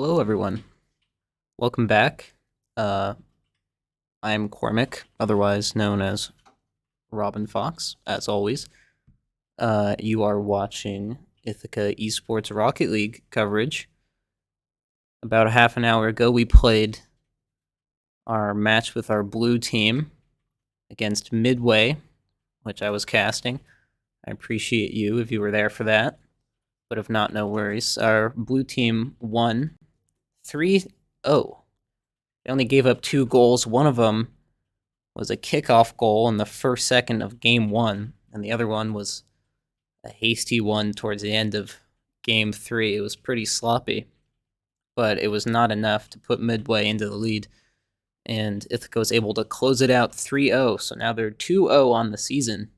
Hello, everyone. Welcome back. Uh, I'm Cormick, otherwise known as Robin Fox, as always. You are watching Ithaca Esports Rocket League coverage. About a half an hour ago, we played our match with our blue team against Midway, which I was casting. I appreciate you if you were there for that, but if not, no worries. Our blue team won 3-0. They only gave up 2 goals. One of them was a kickoff goal in the first second of game one, and the other one was a hasty one towards the end of game three. It was pretty sloppy, but it was not enough to put Midway into the lead, and Ithaca was able to close it out 3-0. So now they're 2-0 on the season.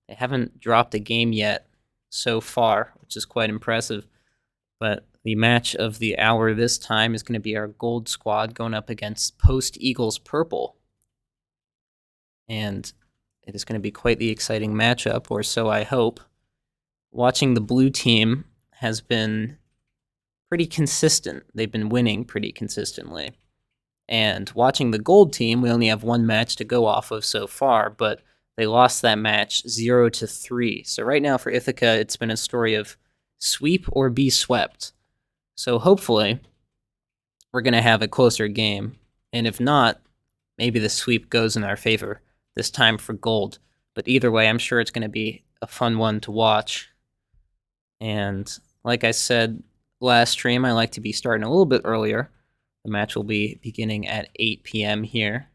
They haven't dropped a game yet so far, which is quite impressive. But the match of the hour this time is going to be our gold squad going up against Post Eagles Purple. And it is going to be quite the exciting matchup, or so I hope. Watching the blue team has been pretty consistent. They've been winning pretty consistently. And watching the gold team, we only have one match to go off of so far, but they lost that match 0-3. So right now for Ithaca, it's been a story of sweep or be swept. So hopefully, we're going to have a closer game. And if not, maybe the sweep goes in our favor this time for gold. But either way, I'm sure it's going to be a fun one to watch. And like I said last stream, I like to be starting a little bit earlier. The match will be beginning at 8 p.m. here.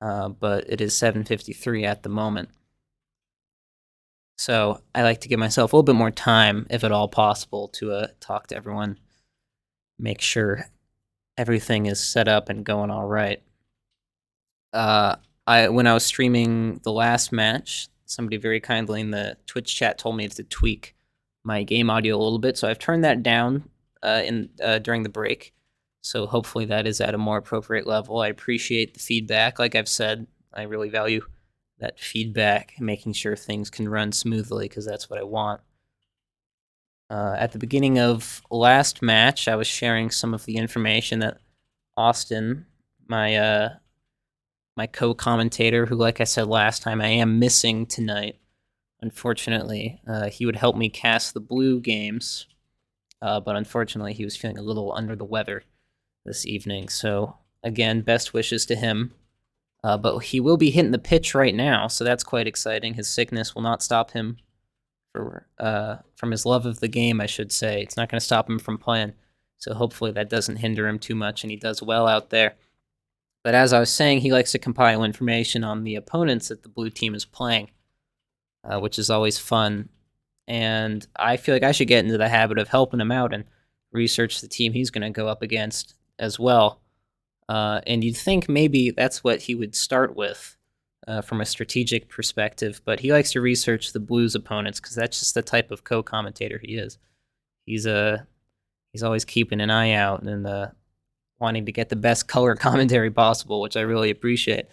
But it is 7:53 at the moment. So I like to give myself a little bit more time, if at all possible, to talk to everyone, make sure everything is set up and going all right. When I was streaming the last match, somebody very kindly in the Twitch chat told me to tweak my game audio a little bit, so I've turned that down during the break. So hopefully that is at a more appropriate level. I appreciate the feedback. Like I've said, I really value that feedback, making sure things can run smoothly, because that's what I want. At the beginning of last match, I was sharing some of the information that Austin, my co-commentator, who, like I said last time, I am missing tonight. Unfortunately, he would help me cast the blue games, but unfortunately, he was feeling a little under the weather this evening. So again, best wishes to him. But he will be hitting the pitch right now, so that's quite exciting. His sickness will not stop him from his love of the game, I should say. It's not going to stop him from playing. So hopefully that doesn't hinder him too much, and he does well out there. But as I was saying, he likes to compile information on the opponents that the blue team is playing, which is always fun. And I feel like I should get into the habit of helping him out and research the team he's going to go up against as well. And you'd think maybe that's what he would start with from a strategic perspective, but he likes to research the Blues' opponents because that's just the type of co-commentator he is. He's always keeping an eye out and wanting to get the best color commentary possible, which I really appreciate.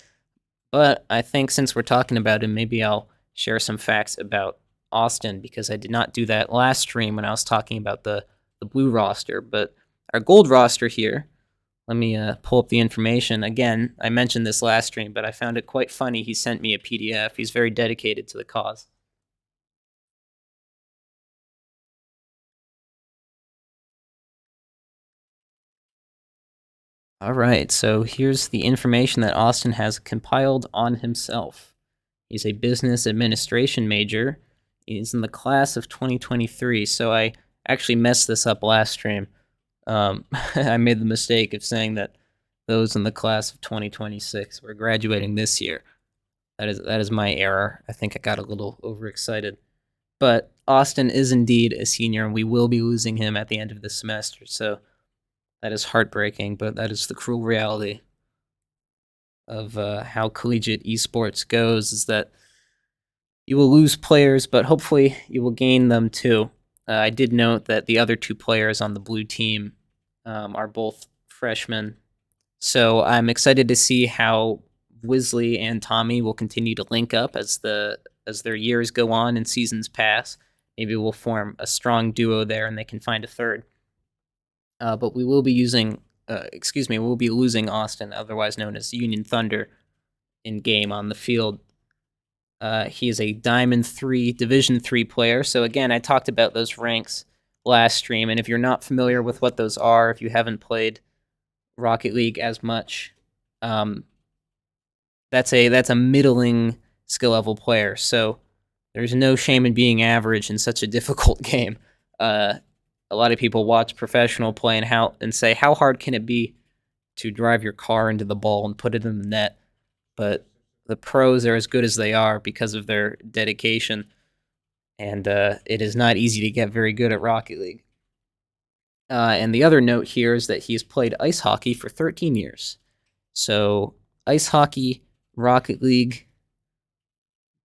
But I think since we're talking about him, maybe I'll share some facts about Austin, because I did not do that last stream when I was talking about the blue roster. But our gold roster here, let me pull up the information. Again, I mentioned this last stream, but I found it quite funny. He sent me a PDF. He's very dedicated to the cause. All right, so here's the information that Austin has compiled on himself. He's a business administration major. He's in the class of 2023, so I actually messed this up last stream. I made the mistake of saying that those in the class of 2026 were graduating this year. That is my error. I think I got a little overexcited. But Austin is indeed a senior, and we will be losing him at the end of the semester, so that is heartbreaking, but that is the cruel reality of how collegiate esports goes, is that you will lose players, but hopefully you will gain them too. I did note that the other two players on the blue team are both freshmen, so I'm excited to see how Wisley and Tommy will continue to link up as their years go on and seasons pass. Maybe we'll form a strong duo there, and they can find a third. but we will be we'll be losing Austin, otherwise known as Union Thunder, in game on the field. He is a Diamond 3, Division 3 player. So, again, I talked about those ranks last stream. And if you're not familiar with what those are, if you haven't played Rocket League as much, um, that's a middling skill level player. So, there's no shame in being average in such a difficult game. Uh, a lot of people watch professional play and say, how hard can it be to drive your car into the ball and put it in the net? But the pros are as good as they are because of their dedication, and it is not easy to get very good at Rocket League. And the other note here is that he's played ice hockey for 13 years. So, ice hockey, Rocket League,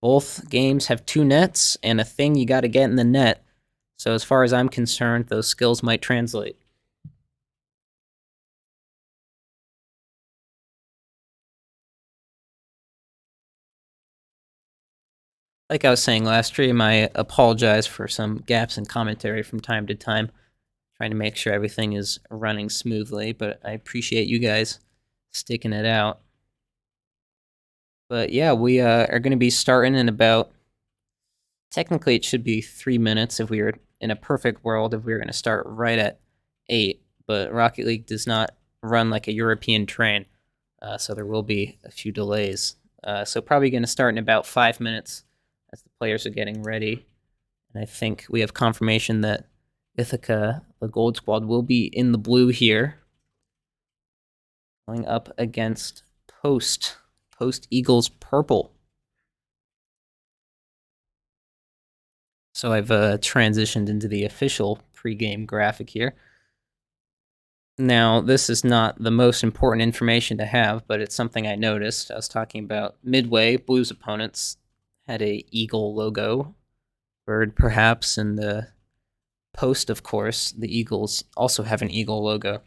both games have 2 nets and a thing you got to get in the net. So, as far as I'm concerned, those skills might translate. Like I was saying last stream, I apologize for some gaps in commentary from time to time, trying to make sure everything is running smoothly, but I appreciate you guys sticking it out. But yeah, we are going to be starting in about, technically it should be 3 minutes if we were in a perfect world, if we were going to start right at 8, but Rocket League does not run like a European train, so there will be a few delays. So probably going to start in about 5 minutes as the players are getting ready. And I think we have confirmation that Ithaca, the gold squad, will be in the blue here, going up against Post Eagles purple. So I've transitioned into the official pregame graphic here. Now, this is not the most important information to have, but it's something I noticed. I was talking about Midway, Blues opponents, had a eagle logo, bird perhaps, and the Post, of course, the Eagles also have an eagle logo.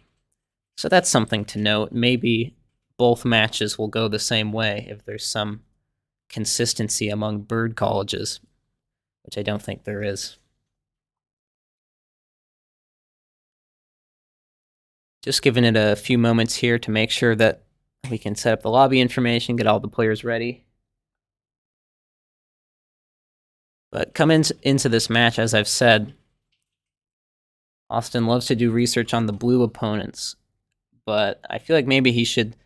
So that's something to note. Maybe both matches will go the same way if there's some consistency among bird colleges, which I don't think there is. Just giving it a few moments here to make sure that we can set up the lobby information, get all the players ready. But coming into this match, as I've said, Austin loves to do research on the blue opponents, but I feel like maybe he should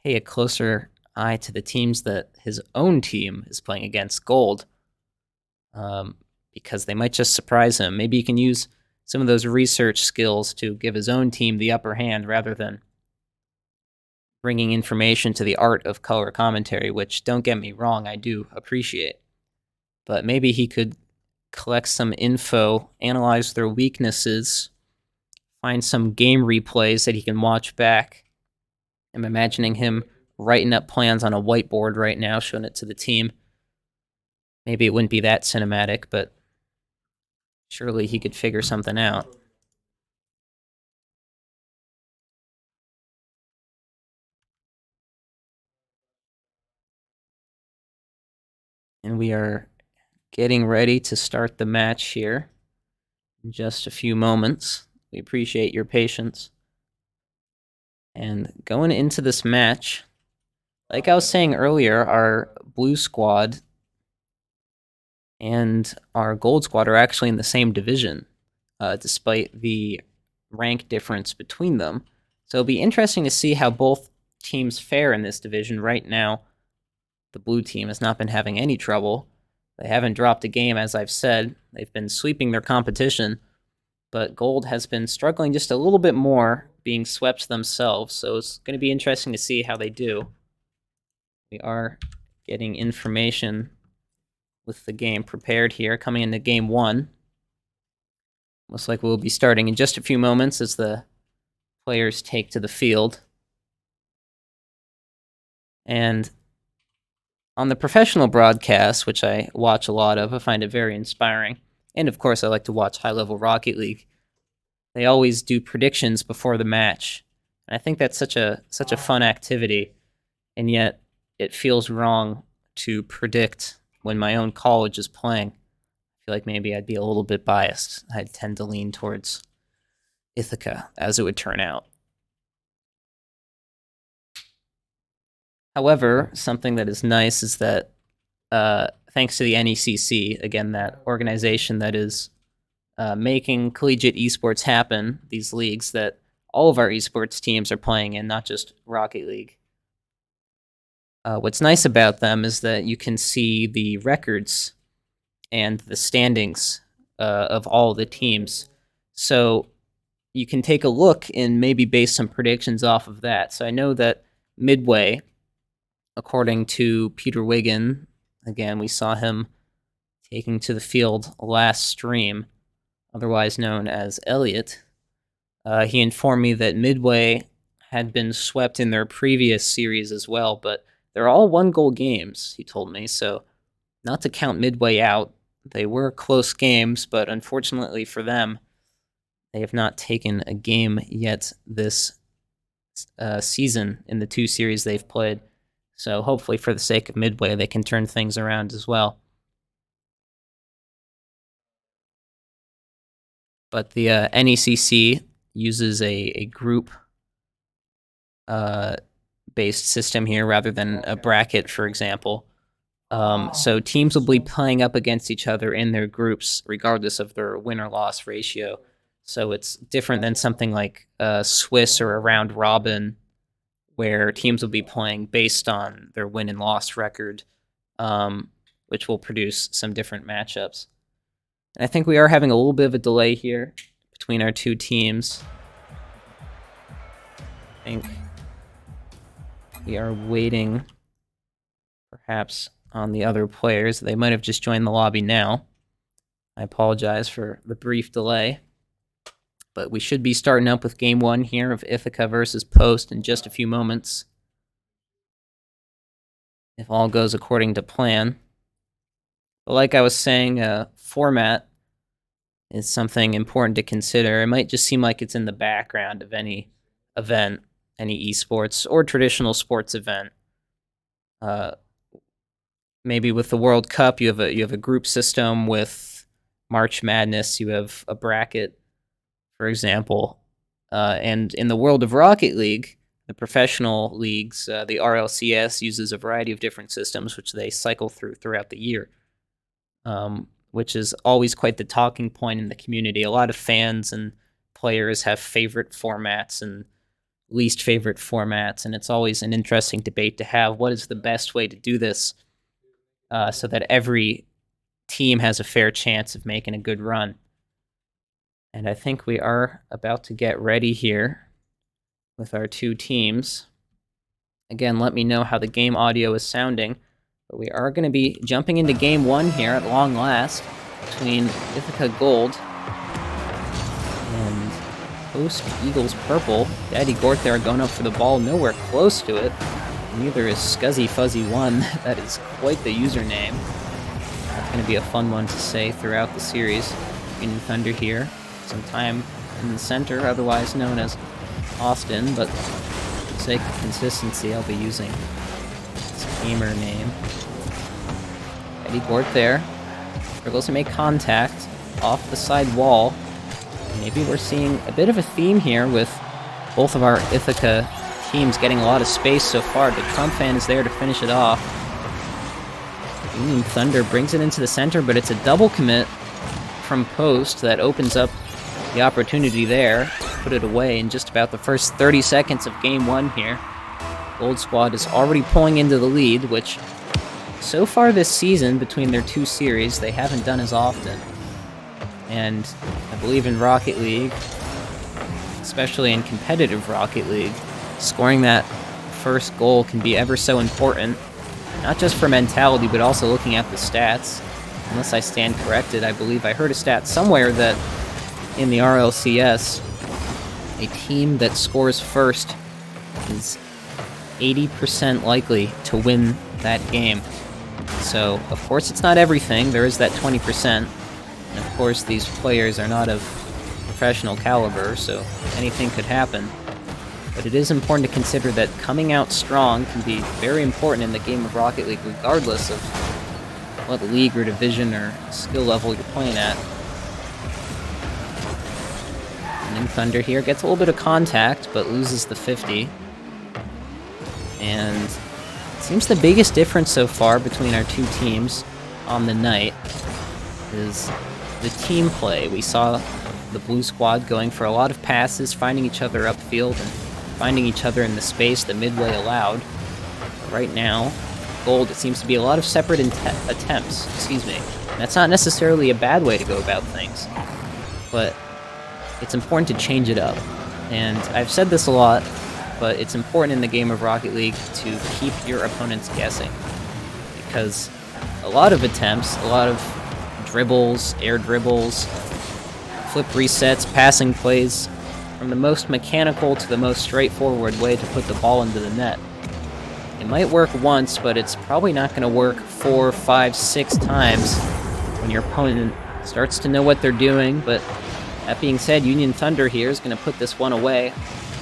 pay a closer eye to the teams that his own team is playing against, Gold, because they might just surprise him. Maybe he can use some of those research skills to give his own team the upper hand rather than bringing information to the art of color commentary, which, don't get me wrong, I do appreciate. But maybe he could collect some info, analyze their weaknesses, find some game replays that he can watch back. I'm imagining him writing up plans on a whiteboard right now, showing it to the team. Maybe it wouldn't be that cinematic, but surely he could figure something out. And we are getting ready to start the match here in just a few moments. We appreciate your patience. And going into this match, like I was saying earlier, our blue squad and our gold squad are actually in the same division, despite the rank difference between them. So it'll be interesting to see how both teams fare in this division. Right now, the blue team has not been having any trouble. They haven't dropped a game, as I've said. They've been sweeping their competition, but gold has been struggling just a little bit more, being swept themselves. So it's going to be interesting to see how they do. We are getting information with the game prepared here, coming into game 1. Looks like we'll be starting in just a few moments as the players take to the field. And on the professional broadcast, which I watch a lot of, I find it very inspiring. And of course, I like to watch high-level Rocket League. They always do predictions before the match. And I think that's such a fun activity. And yet, it feels wrong to predict when my own college is playing. I feel like maybe I'd be a little bit biased. I'd tend to lean towards Ithaca, as it would turn out. However, something that is nice is that thanks to the NECC, again, that organization that is making collegiate esports happen, these leagues that all of our esports teams are playing in, not just Rocket League. What's nice about them is that you can see the records and the standings of all the teams. So you can take a look and maybe base some predictions off of that. So I know that Midway, according to Peter Wiggin, again, we saw him taking to the field last stream, otherwise known as Elliot. He informed me that Midway had been swept in their previous series as well, but they're all one-goal games, he told me, so not to count Midway out. They were close games, but unfortunately for them, they have not taken a game yet this season in the 2 series they've played. So hopefully for the sake of Midway, they can turn things around as well. But the NECC uses a group based system here rather than a bracket, for example. So teams will be playing up against each other in their groups, regardless of their win or loss ratio. So it's different than something like Swiss or a round robin, where teams will be playing based on their win and loss record, which will produce some different matchups. And I think we are having a little bit of a delay here between our 2 teams. I think we are waiting, perhaps, on the other players. They might have just joined the lobby now. I apologize for the brief delay. But we should be starting up with Game 1 here of Ithaca versus Post in just a few moments, if all goes according to plan. But like I was saying, format is something important to consider. It might just seem like it's in the background of any event, any esports or traditional sports event. Maybe with the World Cup, you have a group system. With March Madness, you have a bracket, for example. And in the world of Rocket League, the professional leagues, the RLCS uses a variety of different systems which they cycle throughout the year, which is always quite the talking point in the community. A lot of fans and players have favorite formats and least favorite formats, and it's always an interesting debate to have. What is the best way to do this so that every team has a fair chance of making a good run? And I think we are about to get ready here with our 2 teams. Again, let me know how the game audio is sounding. But we are going to be jumping into Game 1 here at long last between Ithaca Gold and Post Eagles Purple. Daddy Gort there going up for the ball, nowhere close to it. Neither is Scuzzy Fuzzy 1. That is quite the username. That's going to be a fun one to say throughout the series. Green Thunder here. Some time in the center, otherwise known as Austin, but for the sake of consistency, I'll be using his gamer name. Eddie Gort there. Struggles to make contact off the side wall. Maybe we're seeing a bit of a theme here with both of our Ithaca teams getting a lot of space so far. The Trump fan is there to finish it off. Union Thunder brings it into the center, but it's a double commit from Post that opens up the opportunity there. Put it away in just about the first 30 seconds of Game 1 here. Gold Squad is already pulling into the lead, which so far this season, between their 2 series, they haven't done as often. And I believe in Rocket League, especially in competitive Rocket League, scoring that first goal can be ever so important, not just for mentality, but also looking at the stats. Unless I stand corrected, I believe I heard a stat somewhere that in the RLCS, a team that scores first is 80% likely to win that game. So, of course, it's not everything. There is that 20%. And, of course, these players are not of professional caliber, so anything could happen. But it is important to consider that coming out strong can be very important in the game of Rocket League, regardless of what league or division or skill level you're playing at. And Union Thunder here gets a little bit of contact, but loses the 50. And it seems the biggest difference so far between our two teams on the night is the team play. We saw the blue squad going for a lot of passes, finding each other upfield, and finding each other in the space that Midway allowed. But right now, gold, it seems to be a lot of separate attempts. Excuse me. And that's not necessarily a bad way to go about things, but it's important to change it up. And I've said this a lot, but it's important in the game of Rocket League to keep your opponents guessing, because a lot of attempts, a lot of dribbles, air dribbles, flip resets, passing plays, from the most mechanical to the most straightforward way to put the ball into the net. It might work once, but it's probably not going to work 4, 5, 6 times when your opponent starts to know what they're doing. But that being said, Union Thunder here is going to put this one away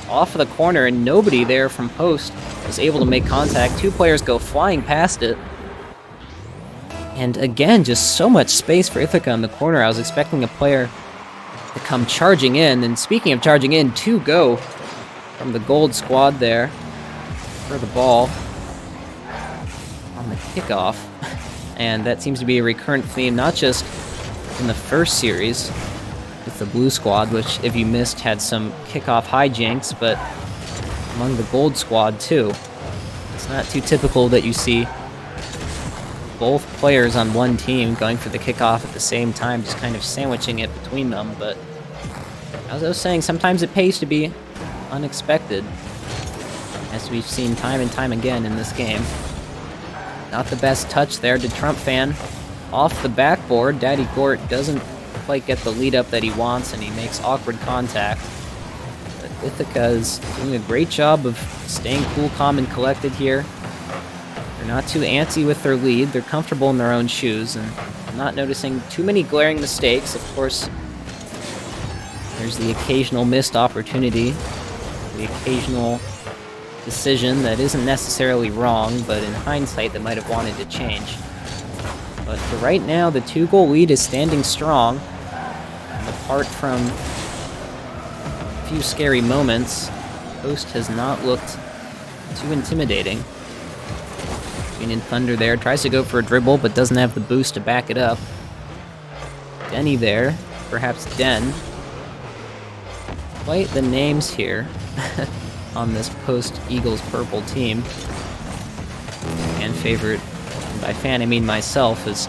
off of the corner, and nobody there from post was able to make contact. 2 players go flying past it. And again, just so much space for Ithaca in the corner. I was expecting a player to come charging in, and speaking of charging in, 2 go from the gold squad there for the ball on the kickoff. And that seems to be a recurrent theme, not just in the first series with the blue squad, which, if you missed, had some kickoff hijinks, but among the gold squad too. It's not too typical that you see both players on one team going for the kickoff at the same time, just kind of sandwiching it between them. But as I was saying, sometimes it pays to be unexpected, as we've seen time and time again in this game. Not the best touch there to Trump fan. Off the backboard, Daddy Gort doesn't quite get the lead up that he wants, and he makes awkward contact. But Ithaca is doing a great job of staying cool, calm, and collected here. They're not too antsy with their lead. They're comfortable in their own shoes, and I'm not noticing too many glaring mistakes. Of course, there's the occasional missed opportunity, the occasional decision that isn't necessarily wrong, but in hindsight that might have wanted to change. But for right now, the 2-goal lead is standing strong, and apart from a few scary moments, Post has not looked too intimidating. Union Thunder there tries to go for a dribble, but doesn't have the boost to back it up. Denny there, perhaps Den. Quite the names here on this post-Eagles purple team. Fan favorite, and by fan I mean myself, is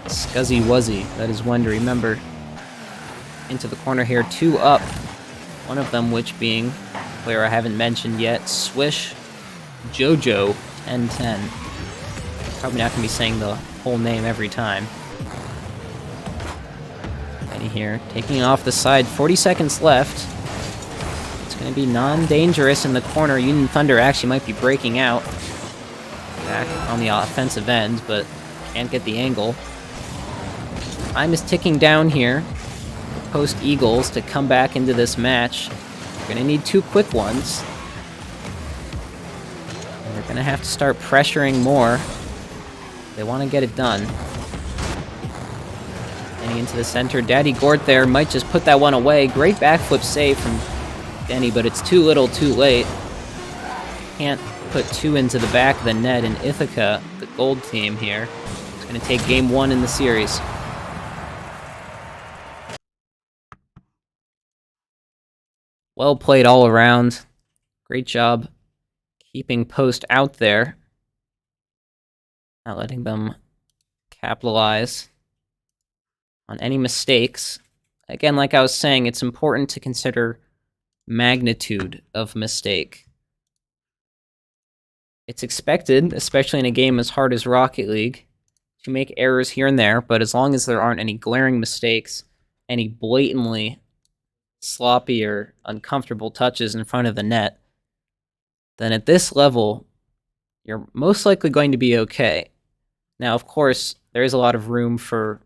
Scuzzy Wuzzy. That is one to remember. Into the corner here, 2 up. One of them which being a player I haven't mentioned yet, Swish Jojo 1010. Probably not going to be saying the whole name every time. Benny here, taking off the side, 40 seconds left. It's going to be non-dangerous in the corner. Union Thunder actually might be breaking out. Back on the offensive end, but can't get the angle. Time is ticking down here. Post Eagles to come back into this match. They're going to need 2 quick ones. And they're going to have to start pressuring more. They want to get it done. Denny into the center. Daddy Gort there might just put that one away. Great backflip save from Denny, but it's too little, too late. Can't put 2 into the back of the net, and Ithaca, the gold team here, is going to take game 1 in the series. Well played all around. Great job keeping Post out there. Not letting them capitalize on any mistakes. Again, like I was saying, it's important to consider magnitude of mistake. It's expected, especially in a game as hard as Rocket League, to make errors here and there, but as long as there aren't any glaring mistakes, any blatantly sloppy or uncomfortable touches in front of the net, then at this level, you're most likely going to be okay. Now, of course, there is a lot of room for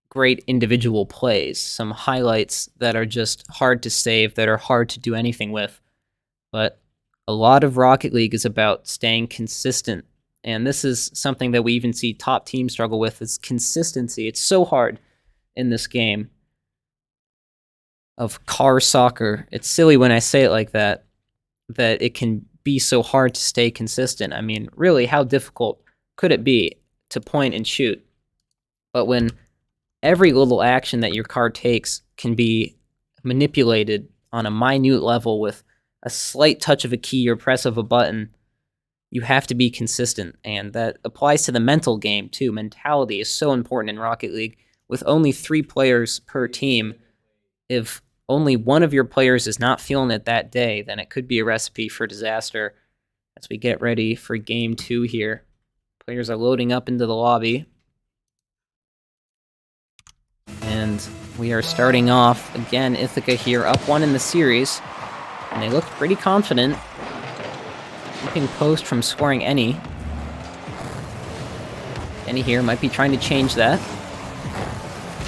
great individual plays, some highlights that are just hard to save, that are hard to do anything with. But a lot of Rocket League is about staying consistent. And this is something that we even see top teams struggle with, is consistency. It's so hard in this game of car soccer. It's silly when I say it like that it can be so hard to stay consistent. I mean, really, how difficult could it be to point and shoot? But when every little action that your car takes can be manipulated on a minute level with a slight touch of a key or press of a button, you have to be consistent. And that applies to the mental game, too. Mentality is so important in Rocket League. With only 3 players per team, if only one of your players is not feeling it that day, then it could be a recipe for disaster. As we get ready for Game 2 here, players are loading up into the lobby. And we are starting off, again, Ithaca here, up 1 in the series. And they looked pretty confident, keeping Post from scoring any. Any here might be trying to change that.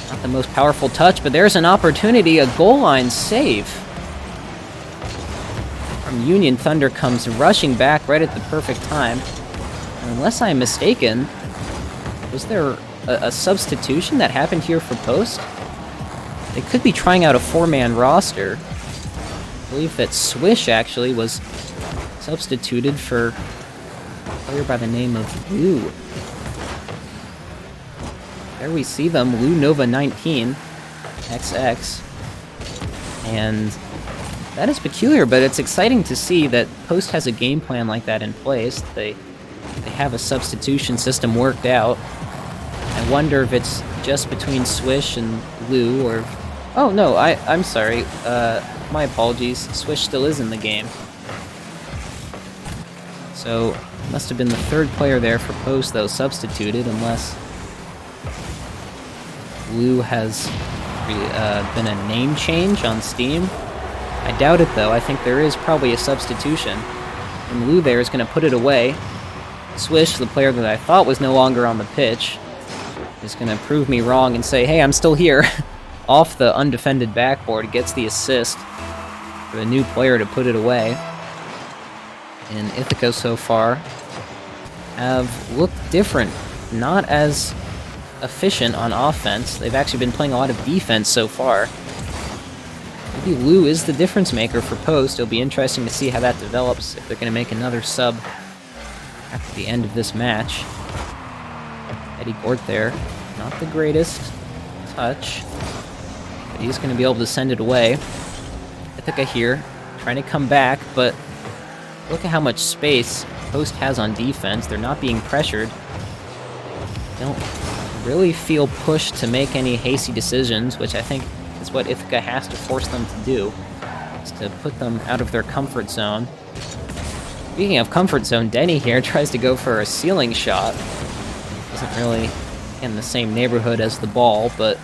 Not the most powerful touch, but there's an opportunity, a goal line save. From Union, Thunder comes rushing back right at the perfect time. And unless I'm mistaken, was there a substitution that happened here for Post? They could be trying out a 4-man roster. I believe that Swish actually was substituted for a player by the name of Lou. There we see them, Lou Nova 19, XX. And that is peculiar, but it's exciting to see that Post has a game plan like that in place. They have a substitution system worked out. I wonder if it's just between Swish and Lou, or... Oh, no, I'm sorry. My apologies. Swish still is in the game. So, must have been the 3rd player there for Post, though, substituted, unless Lou has been a name change on Steam. I doubt it, though. I think there is probably a substitution. And Lou there is going to put it away. Swish, the player that I thought was no longer on the pitch, is going to prove me wrong and say, hey, I'm still here. Off the undefended backboard, gets the assist for the new player to put it away. And Ithaca so far have looked different. Not as efficient on offense. They've actually been playing a lot of defense so far. Maybe Lou is the difference maker for Post. It'll be interesting to see how that develops, if they're going to make another sub after the end of this match. Eddie Gort there. Not the greatest touch, but he's going to be able to send it away. Ithaca here, trying to come back, but look at how much space Post has on defense. They're not being pressured. Don't really feel pushed to make any hasty decisions, which I think is what Ithaca has to force them to do, is to put them out of their comfort zone. Speaking of comfort zone, Denny here tries to go for a ceiling shot. Isn't really in the same neighborhood as the ball, but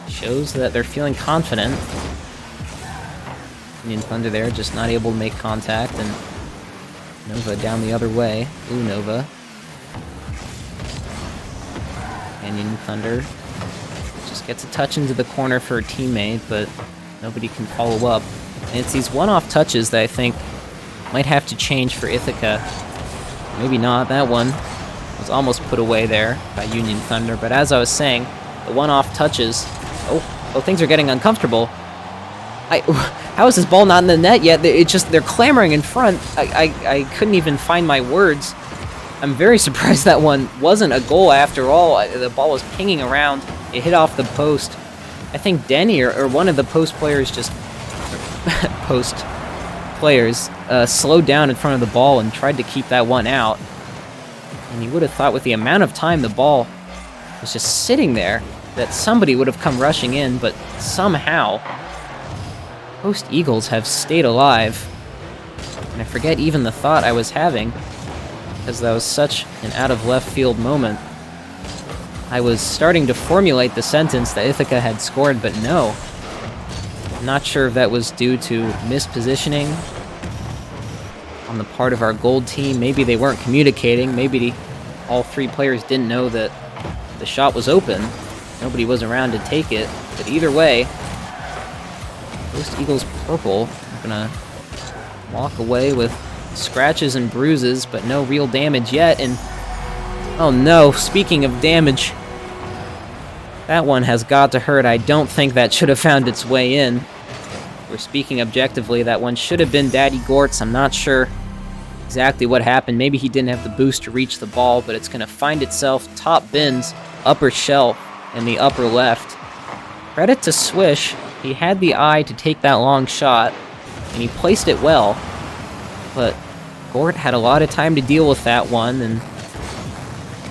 shows that they're feeling confident. Union Thunder there, just not able to make contact, and Nova down the other way. Blue Nova. And Union Thunder just gets a touch into the corner for a teammate, but nobody can follow up. And it's these one-off touches that I think might have to change for Ithaca. Maybe not. That one was almost put away there by Union Thunder, but as I was saying, the one-off touches... Oh, things are getting uncomfortable. How is this ball not in the net yet? They're clamoring in front. I couldn't even find my words. I'm very surprised that one wasn't a goal after all. The ball was pinging around. It hit off the post. I think Denny or one of the post players just... slowed down in front of the ball and tried to keep that one out. And you would have thought with the amount of time the ball was just sitting there that somebody would have come rushing in, but somehow Post Eagles have stayed alive. And I forget even the thought I was having, because that was such an out-of-left-field moment. I was starting to formulate the sentence that Ithaca had scored, but no. I'm not sure if that was due to mispositioning on the part of our gold team. Maybe they weren't communicating. Maybe all 3 players didn't know that the shot was open. Nobody was around to take it. But either way, Post Eagles purple are gonna walk away with scratches and bruises, but no real damage yet. And oh no, speaking of damage, that one has got to hurt. I don't think that should have found its way in. we're speaking objectively, that one should have been Daddy Gort's. I'm not sure exactly what happened. Maybe he didn't have the boost to reach the ball, but it's going to find itself top bins, upper shelf, in the upper left. Credit to Swish. He had the eye to take that long shot, and he placed it well. But Gort had a lot of time to deal with that one, and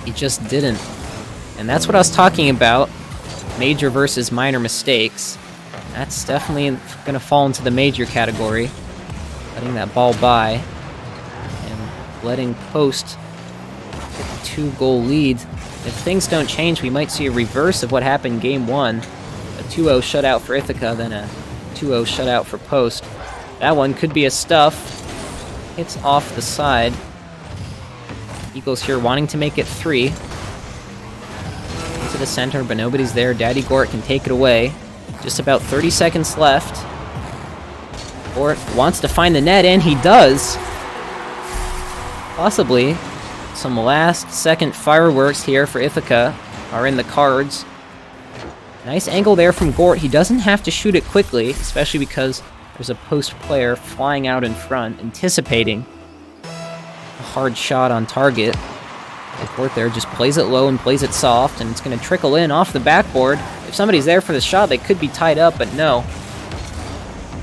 he just didn't. And that's what I was talking about. Major versus minor mistakes. That's definitely going to fall into the major category. Letting that ball by. And letting Post get the 2-goal lead. If things don't change, we might see a reverse of what happened in Game 1. A 2-0 shutout for Ithaca, then a 2-0 shutout for Post. That one could be a stuff. It's off the side. Eagles here wanting to make it 3. Into the center, but nobody's there. Daddy Gort can take it away. Just about 30 seconds left. Gort wants to find the net, and he does. Possibly some last-second fireworks here for Ithaca are in the cards. Nice angle there from Gort. He doesn't have to shoot it quickly, especially because there's a Post player flying out in front, anticipating a hard shot on target. The Gort there just plays it low and plays it soft, and it's going to trickle in off the backboard. If somebody's there for the shot, they could be tied up, but no.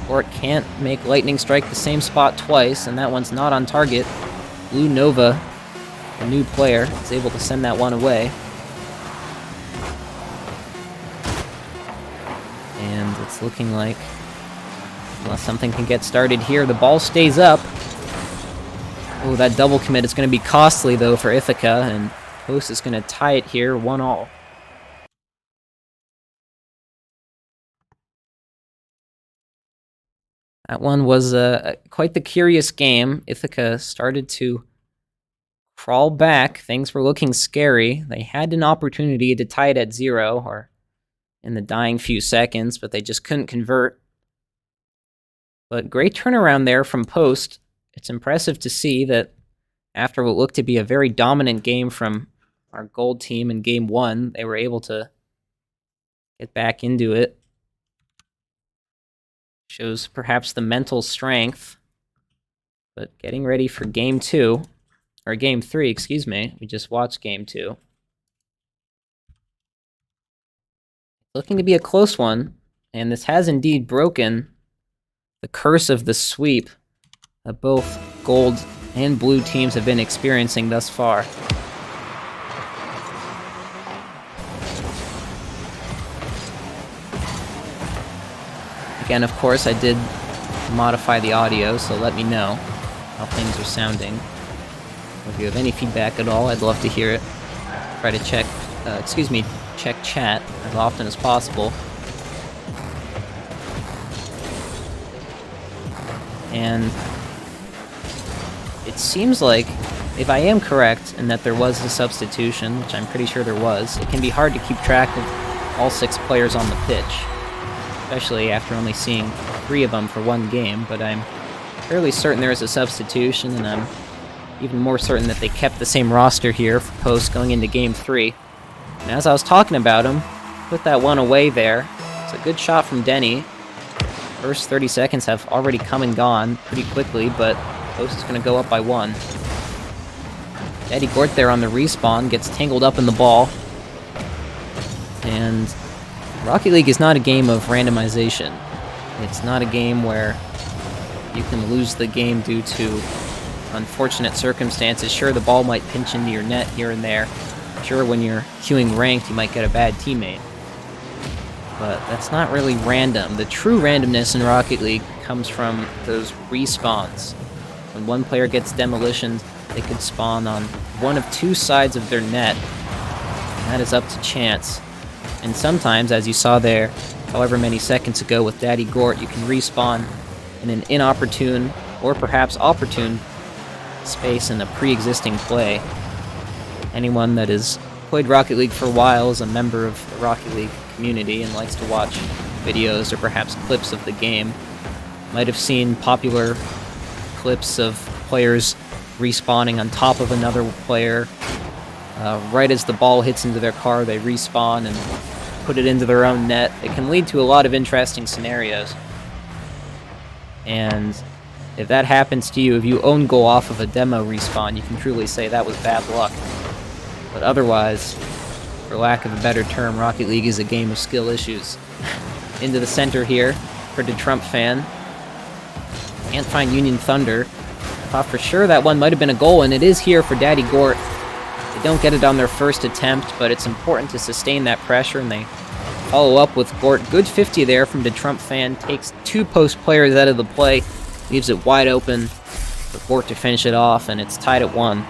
Gort can't make Lightning strike the same spot twice, and that one's not on target. Blue Nova, the new player, is able to send that one away. And it's looking like, unless something can get started here, the ball stays up. Oh, that double commit is going to be costly, though, for Ithaca, and Post is going to tie it here, 1-1. That one was quite the curious game. Ithaca started to crawl back. Things were looking scary. They had an opportunity to tie it at 0, or in the dying few seconds, but they just couldn't convert. But great turnaround there from Post. It's impressive to see that after what looked to be a very dominant game from our gold team in Game 1, they were able to get back into it. Shows perhaps the mental strength. But getting ready for Game 2, or Game 3, excuse me. We just watched Game 2. Looking to be a close one, and this has indeed broken the curse of the sweep that both gold and blue teams have been experiencing thus far. Again, of course, I did modify the audio, so let me know how things are sounding. If you have any feedback at all, I'd love to hear it. Try to check chat as often as possible. And it seems like, if I am correct in that there was a substitution, which I'm pretty sure there was, it can be hard to keep track of all 6 players on the pitch, especially after only seeing 3 of them for one game, but I'm fairly certain there is a substitution, and I'm even more certain that they kept the same roster here for Post going into Game 3. And as I was talking about him, put that one away there. It's a good shot from Denny. First 30 seconds have already come and gone pretty quickly, but Post is going to go up by 1. Daddy Gort there on the respawn gets tangled up in the ball. And Rocket League is not a game of randomization. It's not a game where you can lose the game due to unfortunate circumstances. Sure, the ball might pinch into your net here and there. Sure, when you're queuing ranked, you might get a bad teammate. But that's not really random. The true randomness in Rocket League comes from those respawns. When one player gets demolitioned, they could spawn on one of 2 sides of their net. And that is up to chance. And sometimes, as you saw there, however many seconds ago with Daddy Gort, you can respawn in an inopportune, or perhaps opportune, space in a pre-existing play. Anyone that has played Rocket League for a while is a member of the Rocket League community and likes to watch videos or perhaps clips of the game might have seen popular clips of players respawning on top of another player. Right as the ball hits into their car, they respawn and put it into their own net. It can lead to a lot of interesting scenarios. And if that happens to you, if you own goal off of a demo respawn, you can truly say that was bad luck. But otherwise, for lack of a better term, Rocket League is a game of skill issues. Into the center here for the Trump fan. Can't find Union Thunder. Thought for sure that one might have been a goal, and it is here for Daddy Gort. They don't get it on their first attempt, but it's important to sustain that pressure, and they follow up with Gort. Good 50 there from the Trump fan. Takes 2 post players out of the play. Leaves it wide open for Gort to finish it off, and it's tied at 1.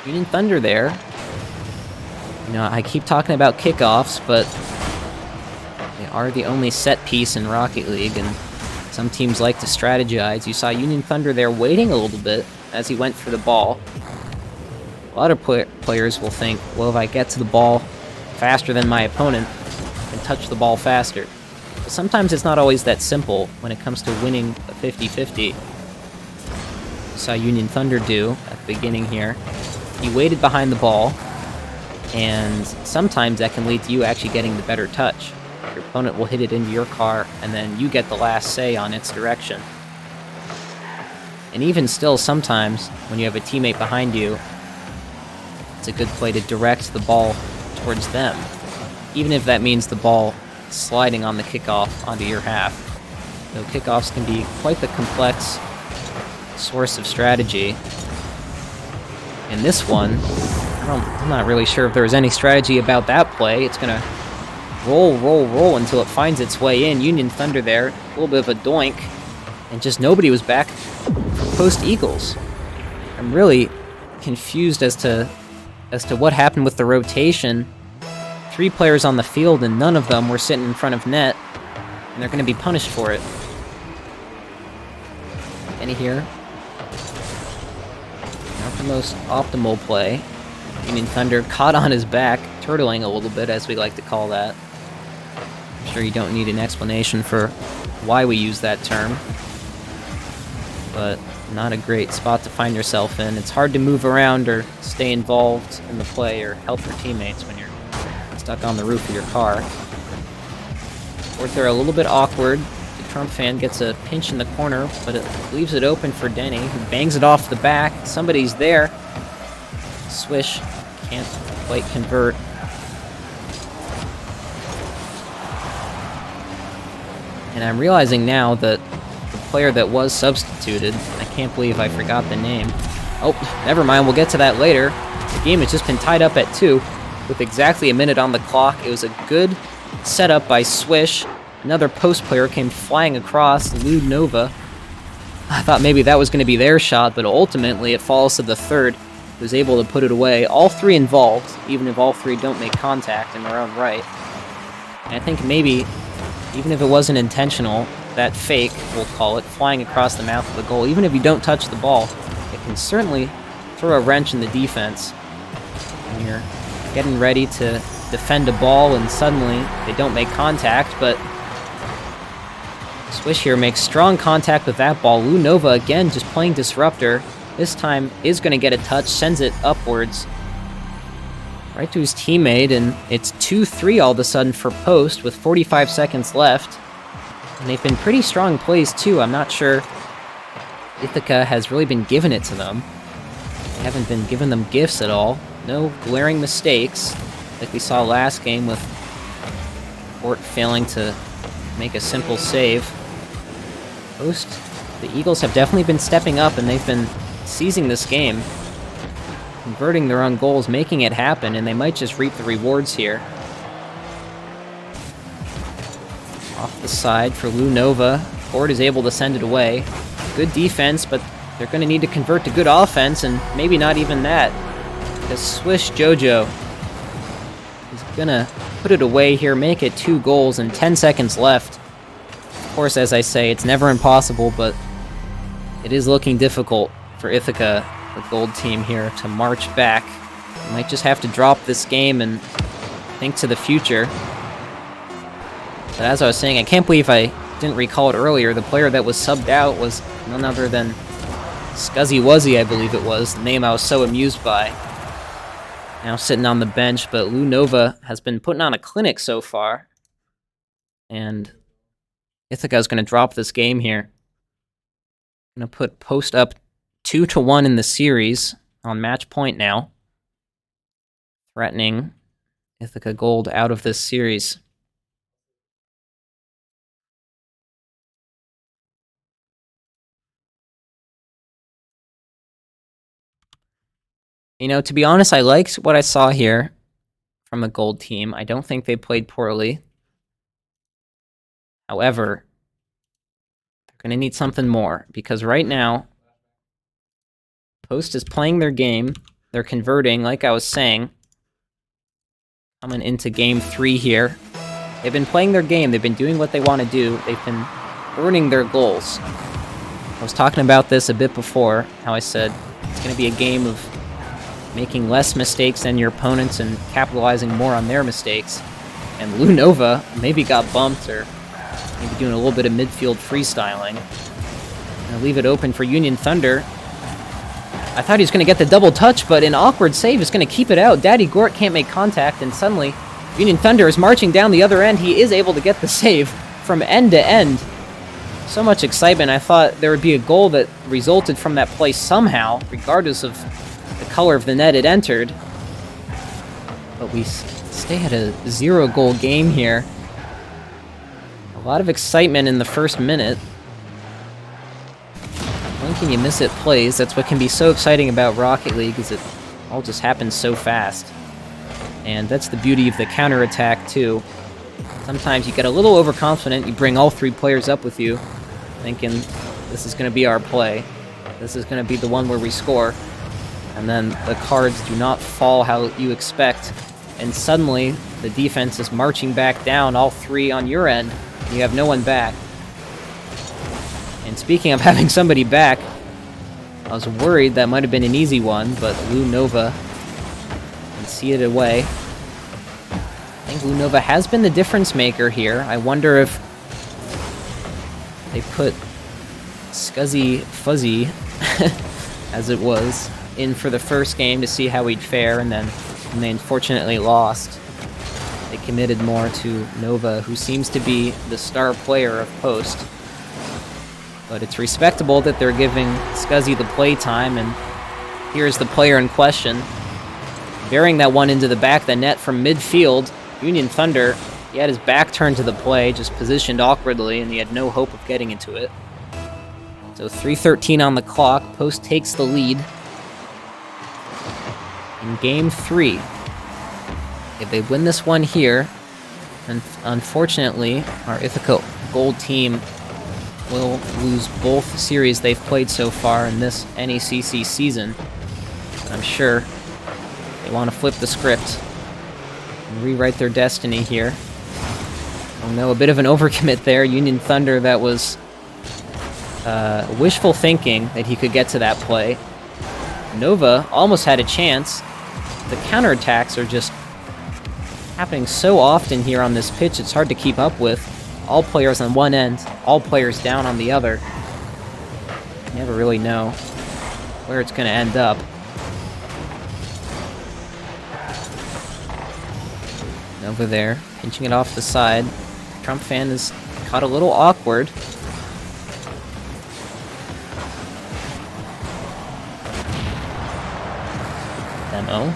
Union Thunder there. You know, I keep talking about kickoffs, but they are the only set piece in Rocket League, and some teams like to strategize. You saw Union Thunder there waiting a little bit as he went for the ball. A lot of players will think, well, if I get to the ball faster than my opponent, I can touch the ball faster. But sometimes it's not always that simple when it comes to winning a 50-50. You saw Union Thunder do at the beginning here. He waited behind the ball, and sometimes that can lead to you actually getting the better touch. Your opponent will hit it into your car, and then you get the last say on its direction. And even still, sometimes, when you have a teammate behind you, it's a good play to direct the ball towards them, even if that means the ball sliding on the kickoff onto your half. So kickoffs can be quite the complex source of strategy. And this one, I'm not really sure if there was any strategy about that play. It's going to roll until it finds its way in. Union Thunder there, a little bit of a doink, and just nobody was back for post Eagles. I'm really confused as to what happened with the rotation. 3 players on the field, and none of them were sitting in front of net, and they're going to be punished for it. Any here? Not the most optimal play. Union Thunder caught on his back, turtling a little bit, as we like to call that. I'm sure you don't need an explanation for why we use that term, but not a great spot to find yourself in. It's hard to move around or stay involved in the play or help your teammates when you're stuck on the roof of your car. Fourth there a little bit awkward. The Trump fan gets a pinch in the corner, but it leaves it open for Denny, who bangs it off the back. Somebody's there. Swish can't quite convert. And I'm realizing now that the player that was substituted, I can't believe I forgot the name. Oh, never mind, we'll get to that later. The game has just been tied up at 2 with exactly a minute on the clock. It was a good setup by Swish. Another post player came flying across, Lou Nova. I thought maybe that was going to be their shot, but ultimately it falls to the third, who was able to put it away. All 3 involved, even if all 3 don't make contact in their own right. And I think maybe, even if it wasn't intentional, that fake, we'll call it, flying across the mouth of the goal, even if you don't touch the ball, it can certainly throw a wrench in the defense. When you're getting ready to defend a ball and suddenly they don't make contact, but Swish here makes strong contact with that ball. Lou Nova, again, just playing disruptor. This time is going to get a touch, sends it upwards right to his teammate, and it's 2-3 all of a sudden for post with 45 seconds left. And they've been pretty strong plays too. I'm not sure Ithaca has really been giving it to them. They haven't been giving them gifts at all. No glaring mistakes like we saw last game with Gort failing to make a simple save. Post, the Eagles have definitely been stepping up, and they've been seizing this game, converting their own goals, making it happen, and they might just reap the rewards here. Off the side for Lou Nova. Gort is able to send it away. Good defense, but they're going to need to convert to good offense, and maybe not even that. Because Swish Jojo is going to put it away here, make it 2 goals, and 10 seconds left. Of course, as I say, it's never impossible, but it is looking difficult for Ithaca, the gold team here, to march back. They might just have to drop this game and think to the future. But as I was saying, I can't believe I didn't recall it earlier. The player that was subbed out was none other than Scuzzy Wuzzy, I believe it was, the name I was so amused by. Now sitting on the bench, but Lou Nova has been putting on a clinic so far. And Ithaca is going to drop this game here. Going to put Post up 2-1 in the series on match point now, threatening Ithaca Gold out of this series. You know, to be honest, I liked what I saw here from the Gold team. I don't think they played poorly. However, they're going to need something more, because right now, Post is playing their game. They're converting, like I was saying. Coming into game 3 here. They've been playing their game. They've been doing what they want to do. They've been earning their goals. I was talking about this a bit before, how I said it's going to be a game of making less mistakes than your opponents and capitalizing more on their mistakes. And Lunova maybe got bumped, or maybe doing a little bit of midfield freestyling. I'll leave it open for Union Thunder. I thought he was going to get the double touch, but an awkward save is going to keep it out. Daddy Gort can't make contact, and suddenly Union Thunder is marching down the other end. He is able to get the save from end to end. So much excitement. I thought there would be a goal that resulted from that play somehow, regardless of the color of the net it entered. But we stay at a 0-goal game here. A lot of excitement in the first minute. When can you miss it plays? That's what can be so exciting about Rocket League, is it all just happens so fast. And that's the beauty of the counterattack too. Sometimes you get a little overconfident, you bring all 3 players up with you, thinking this is going to be our play. This is going to be the one where we score. And then the cards do not fall how you expect. And suddenly, the defense is marching back down, all 3 on your end, and you have no one back. And speaking of having somebody back, I was worried that might have been an easy one, but Lunova can see it away. I think Lunova has been the difference maker here. I wonder if they put Scuzzy Fuzzy, as it was, in for the first game to see how he'd fare, and then when they unfortunately lost, they committed more to Nova, who seems to be the star player of Post. But it's respectable that they're giving Scuzzy the play time, and here's the player in question. Bearing that one into the back of the net from midfield, Union Thunder, he had his back turned to the play, just positioned awkwardly, and he had no hope of getting into it. So 3:13 on the clock, Post takes the lead in Game 3. If they win this one here, and unfortunately, our Ithaca Gold team will lose both series they've played so far in this NECC season. I'm sure they want to flip the script and rewrite their destiny here. Oh no, a bit of an overcommit there. Union Thunder, that was wishful thinking that he could get to that play. Nova almost had a chance. The counterattacks are just happening so often here on this pitch, it's hard to keep up with. All players on one end, all players down on the other. You never really know where it's going to end up. Over there, pinching it off the side. Trump fan is caught a little awkward. Demo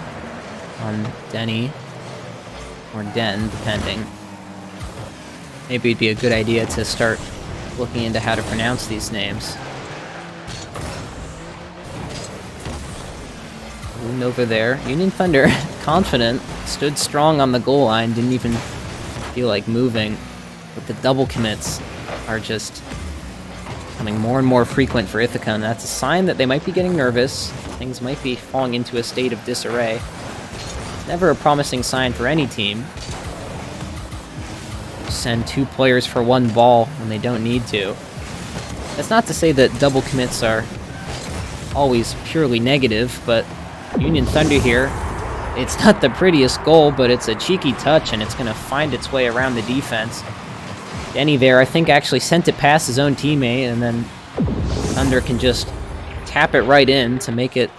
on Denny, or Den, depending. Maybe it'd be a good idea to start looking into how to pronounce these names. And over there, Union Thunder, confident, stood strong on the goal line, didn't even feel like moving. But the double commits are just becoming more and more frequent for Ithaca, and that's a sign that they might be getting nervous. Things might be falling into a state of disarray. It's never a promising sign for any team. Send 2 players for 1 ball when they don't need to. That's not to say that double commits are always purely negative, but Union Thunder here, it's not the prettiest goal, but it's a cheeky touch, and it's going to find its way around the defense. Denny there, I think, actually sent it past his own teammate, and then Thunder can just tap it right in to make it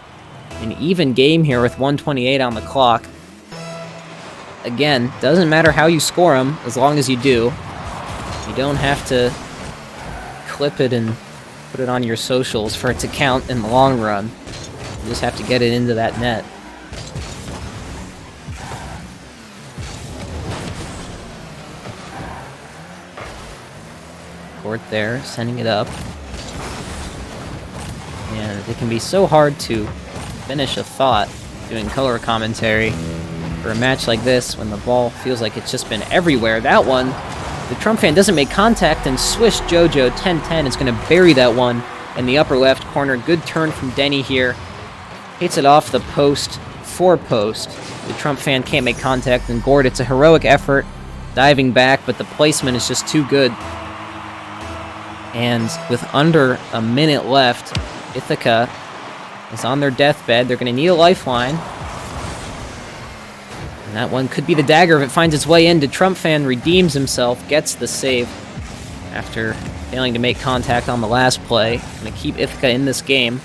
an even game here with 1:28 on the clock. Again, doesn't matter how you score them, as long as you do. You don't have to clip it and put it on your socials for it to count in the long run. You just have to get it into that net. Court there, sending it up. And it can be so hard to finish a thought doing color commentary for a match like this when the ball feels like it's just been everywhere. That one, the Trump fan doesn't make contact, and swish JoJo 10-10 is going to bury that one in the upper left corner. Good turn from Denny here. Hits it off the post, 4-post. The Trump fan can't make contact, and Gord, it's a heroic effort, diving back, but the placement is just too good. And with under a minute left, Ithaca is on their deathbed. They're going to need a lifeline. And that one could be the dagger if it finds its way in. The Trump fan redeems himself, gets the save after failing to make contact on the last play. Going to keep Ithaca in this game.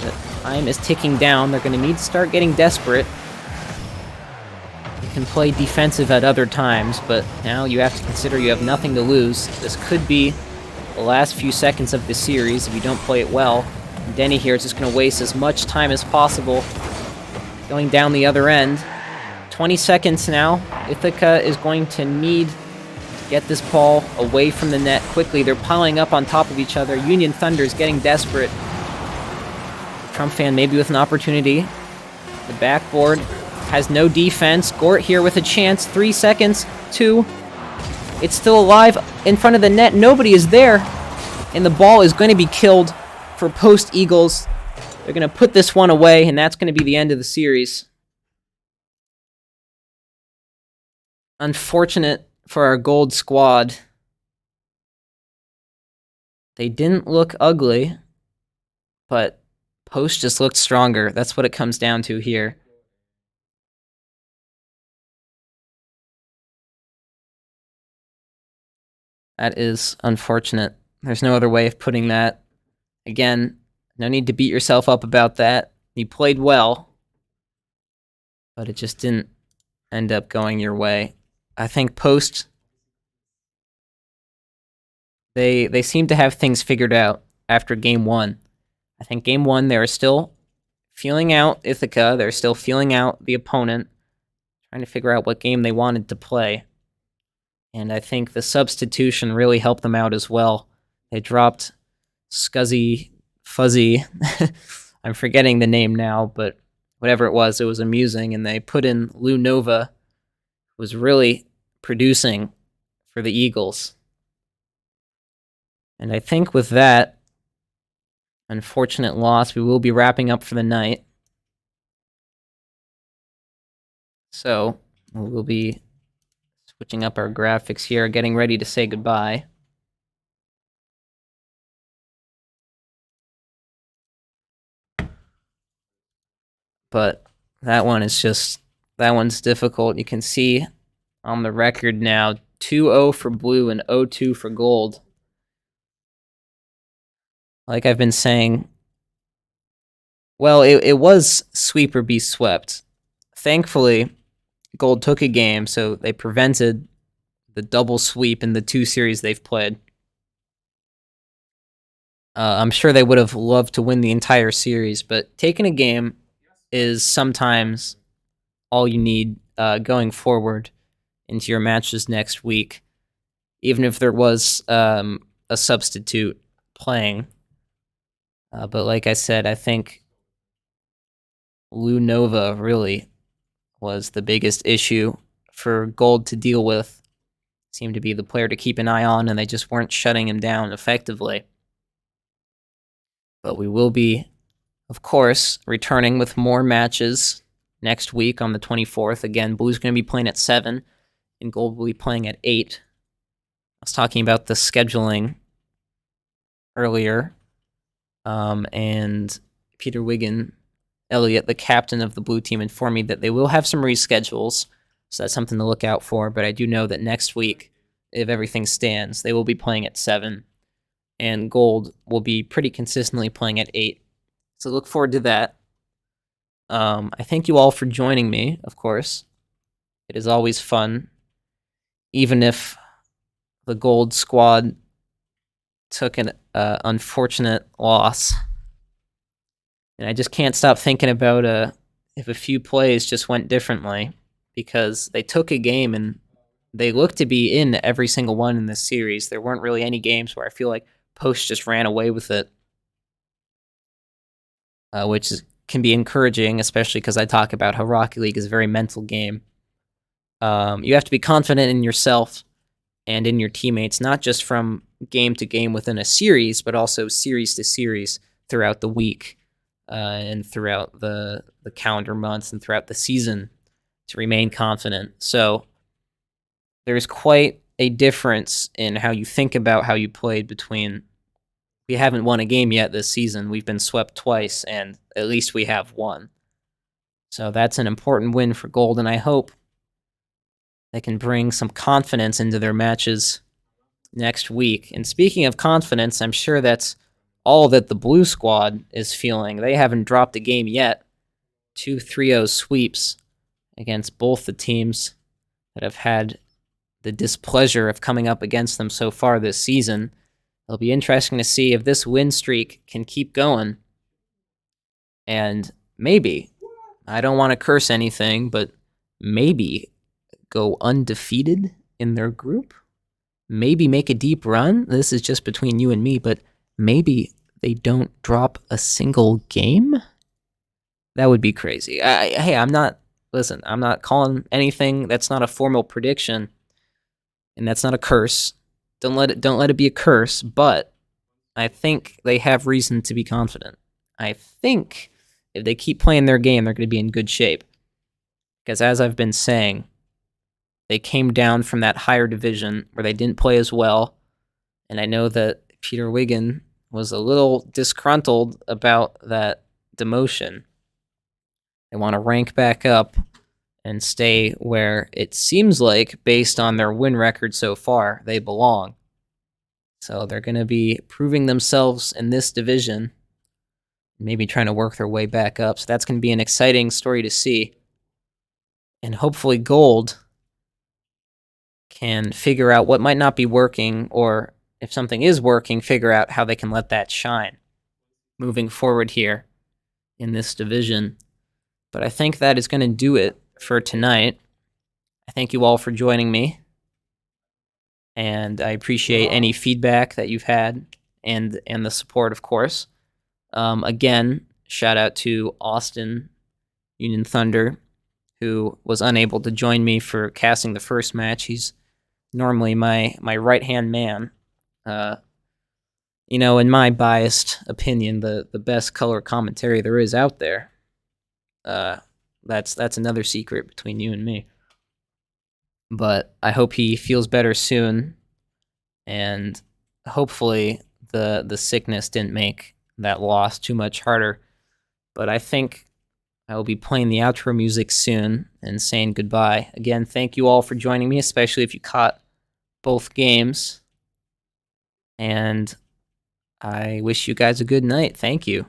The time is ticking down. They're going to need to start getting desperate. You can play defensive at other times, but now you have to consider you have nothing to lose. This could be the last few seconds of the series if you don't play it well. And Denny here is just going to waste as much time as possible going down the other end. 20 seconds now. Ithaca is going to need to get this ball away from the net quickly. They're piling up on top of each other. Union Thunder is getting desperate. The Trump fan maybe with an opportunity. The backboard has no defense. Gort here with a chance. 3 seconds. 2. It's still alive in front of the net. Nobody is there. And the ball is going to be killed for Post Eagles. They're going to put this one away, and that's going to be the end of the series. Unfortunate for our gold squad. They didn't look ugly, but Post just looked stronger. That's what it comes down to here. That is unfortunate. There's no other way of putting that. Again, no need to beat yourself up about that. You played well, but it just didn't end up going your way. I think Post, they seem to have things figured out after Game 1. I think Game 1, they were still feeling out Ithaca. They're still feeling out the opponent, trying to figure out what game they wanted to play. And I think the substitution really helped them out as well. They dropped Scuzzy Fuzzy. I'm forgetting the name now, but whatever it was amusing. And they put in Lou Nova, who was really producing for the Eagles. And I think with that unfortunate loss, we will be wrapping up for the night. So we'll be switching up our graphics here, getting ready to say goodbye. But that one's difficult. You can see on the record now, 2-0 for blue and 0-2 for gold. Like I've been saying, well, it was sweep or be swept. Thankfully, Gold took a game, so they prevented the double sweep in the 2 series they've played. I'm sure they would have loved to win the entire series, but taking a game is sometimes all you need going forward into your matches next week, even if there was a substitute playing. But like I said, I think Lou Nova really was the biggest issue for Gold to deal with. Seemed to be the player to keep an eye on, and they just weren't shutting him down effectively. But we will be, of course, returning with more matches next week on the 24th. Again, Blue's going to be playing at 7, and Gold will be playing at 8. I was talking about the scheduling earlier, and Peter Wiggin Elliott, the captain of the blue team, informed me that they will have some reschedules, so that's something to look out for. But I do know that next week, if everything stands, they will be playing at 7, and Gold will be pretty consistently playing at 8. So look forward to that. I thank you all for joining me, of course. It is always fun, even if the Gold squad took an unfortunate loss. And I just can't stop thinking about if a few plays just went differently, because they took a game and they looked to be in every single one in this series. There weren't really any games where I feel like Post just ran away with it, which can be encouraging, especially because I talk about how Rocket League is a very mental game. You have to be confident in yourself and in your teammates, not just from game to game within a series, but also series to series throughout the week and throughout the calendar months and throughout the season to remain confident. So there's quite a difference in how you think about how you played between. We haven't won a game yet this season. We've been swept twice, and at least we have one. So that's an important win for Gold, and I hope they can bring some confidence into their matches next week. And speaking of confidence, I'm sure that's all that the Blue squad is feeling. They haven't dropped a game yet. 2 3-0 sweeps against both the teams that have had the displeasure of coming up against them so far this season. It'll be interesting to see if this win streak can keep going. And maybe, I don't want to curse anything, but maybe go undefeated in their group. Maybe make a deep run. This is just between you and me, but maybe they don't drop a single game. That would be crazy. I'm not calling anything. That's not a formal prediction, and that's not a curse. Don't let it be a curse, but I think they have reason to be confident. I think if they keep playing their game, they're going to be in good shape. Because as I've been saying, they came down from that higher division where they didn't play as well, and I know that Peter Wiggin was a little disgruntled about that demotion. They want to rank back up and stay where it seems like, based on their win record so far, they belong. So they're going to be proving themselves in this division, maybe trying to work their way back up. So that's going to be an exciting story to see. And hopefully Gold can figure out what might not be working, or if something is working, figure out how they can let that shine moving forward here in this division. But I think that is going to do it for tonight. I thank you all for joining me, and I appreciate any feedback that you've had and the support, of course. Again, shout out to Austin Union Thunder, who was unable to join me for casting the first match. He's normally my right-hand man. In my biased opinion, the best color commentary there is out there. That's another secret between you and me. But I hope he feels better soon, and hopefully the sickness didn't make that loss too much harder. But I think I will be playing the outro music soon and saying goodbye. Again, thank you all for joining me, especially if you caught both games. And I wish you guys a good night. Thank you.